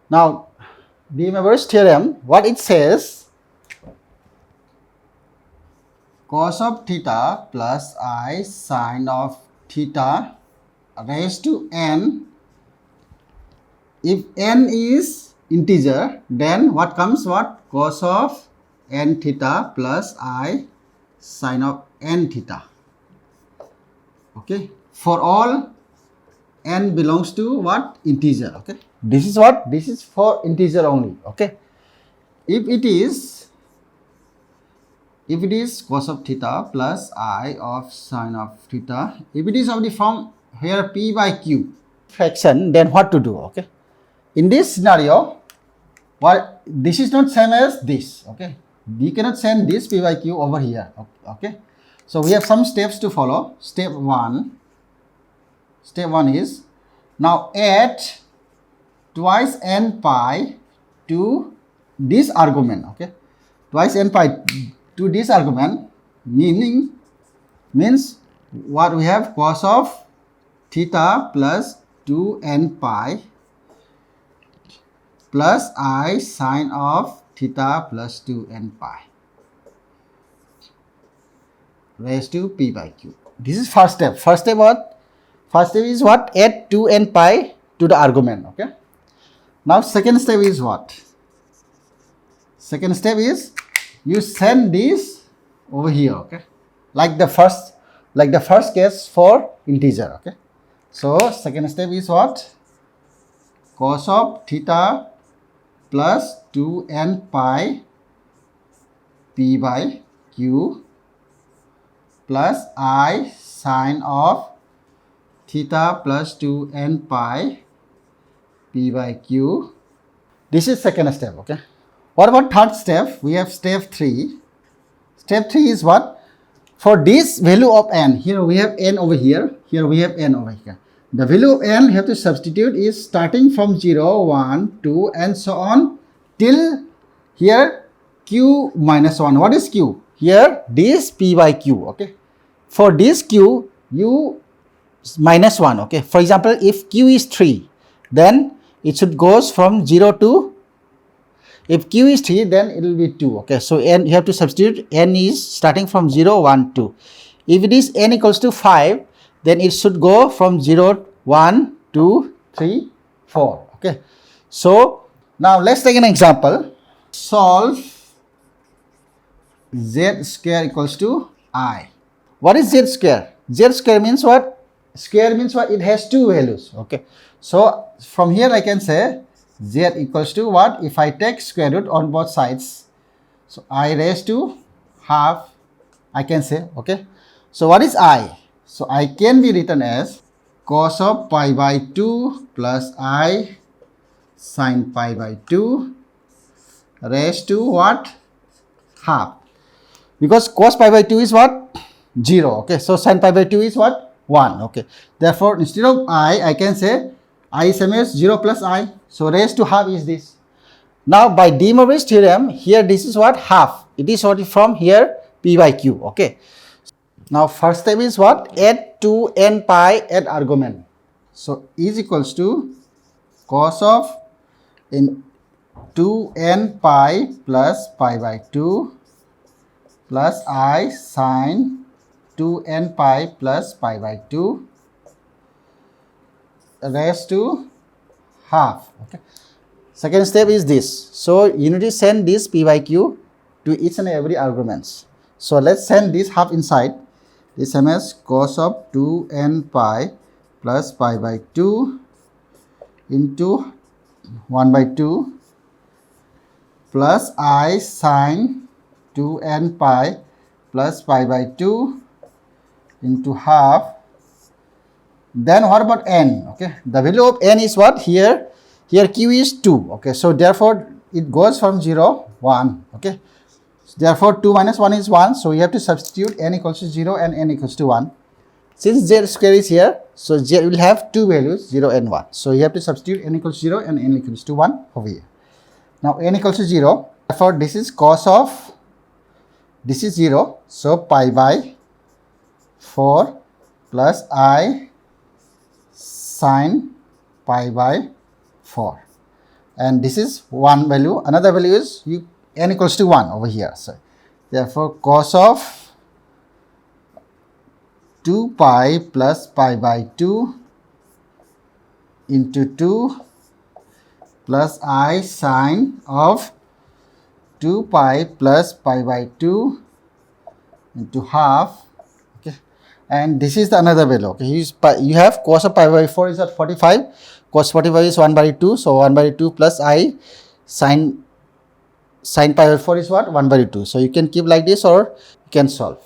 Now, De Moivre's theorem, what it says, cos of theta plus I sine of theta raised to n. If n is integer, then what comes what? Cos of n theta plus I sine of n theta. Okay. For all n belongs to what? Integer. Okay. This is what? This is for integer only. Okay. If it is cos of theta plus I of sine of theta, if it is of the form here p by q fraction, then what to do? Okay. In this scenario, what this is not same as this. Okay. We cannot send this p by q over here. Okay. So we have some steps to follow. Step one is, now add twice n pi to this argument. Okay. Twice n pi to this argument means what we have, cos of theta plus 2n pi plus I sine of theta plus 2n pi raised to p by q. This is first step. First step what? First step is what? Add 2n pi to the argument. Okay. Now second step is what? Second step is you send this over here. Okay. Like the first case for integer. Okay. So second step is what? Cos of theta plus 2n pi p by q plus I sine of theta plus 2n pi p by q. This is second step. Okay. What about third step? We have step 3. Step 3 is what? For this value of n, here we have n over here, here we have n over here. The value of n you have to substitute is starting from 0, 1, 2 and so on till here q minus 1. What is q? Here this p by q. Okay. For this q, you minus 1. Okay. For example, if q is 3, then it should goes from 0 to, if q is 3, then it will be 2. Okay. So n you have to substitute, n is starting from 0, 1, 2. If it is n equals to 5, then it should go from 0, 1, 2, 3, 4. Okay. So now let's take an example. Solve z square equals to I. What is z square? Z square means what? Square means what? It has two values. Okay. So from here I can say z equals to what? If I take square root on both sides, so I raised to half, I can say. Okay. So what is I? So I can be written as cos of pi by 2 plus I sine pi by 2 raised to what? Half. Because cos pi by 2 is what? 0. Okay. So sine pi by 2 is what? 1. Okay. Therefore, instead of I can say I is same as 0 plus I. So raised to half is this. Now by De Moivre's theorem, here this is what? Half. It is what from here p by q. Okay. Now first step is what? Add 2n pi add argument. So is equals to cos of in 2n pi plus pi by 2 plus I sine 2n pi plus pi by 2 raised to half. Okay. Second step is this. So you need to send this p by q to each and every arguments. So let's send this half inside. This same as cos of 2n pi plus pi by 2 into 1 by 2 plus I sine 2n pi plus pi by 2 into half. Then what about n? Okay, the value of n is what? Here q is 2. Okay, so therefore it goes from 0, 1. Okay, therefore 2 minus 1 is 1. So you have to substitute n equals to 0 and n equals to 1. Since z square is here, so z will have two values, 0 and 1. So you have to substitute n equals to 0 and n equals to 1 over here. Now n equals to 0. Therefore this is cos of, this is 0. So pi by 4 plus I sine pi by 4. and this is one value. Another value is n equals to 1 over here. So therefore cos of 2 pi plus pi by 2 into 2 plus I sine of 2 pi plus pi by 2 into half. Okay, and this is the another value. Okay, you have cos of pi by 4 is at 45, cos 45 is 1 by 2, so 1 by 2 plus I sine pi by 4 is what? 1 by 2. So you can keep like this or you can solve.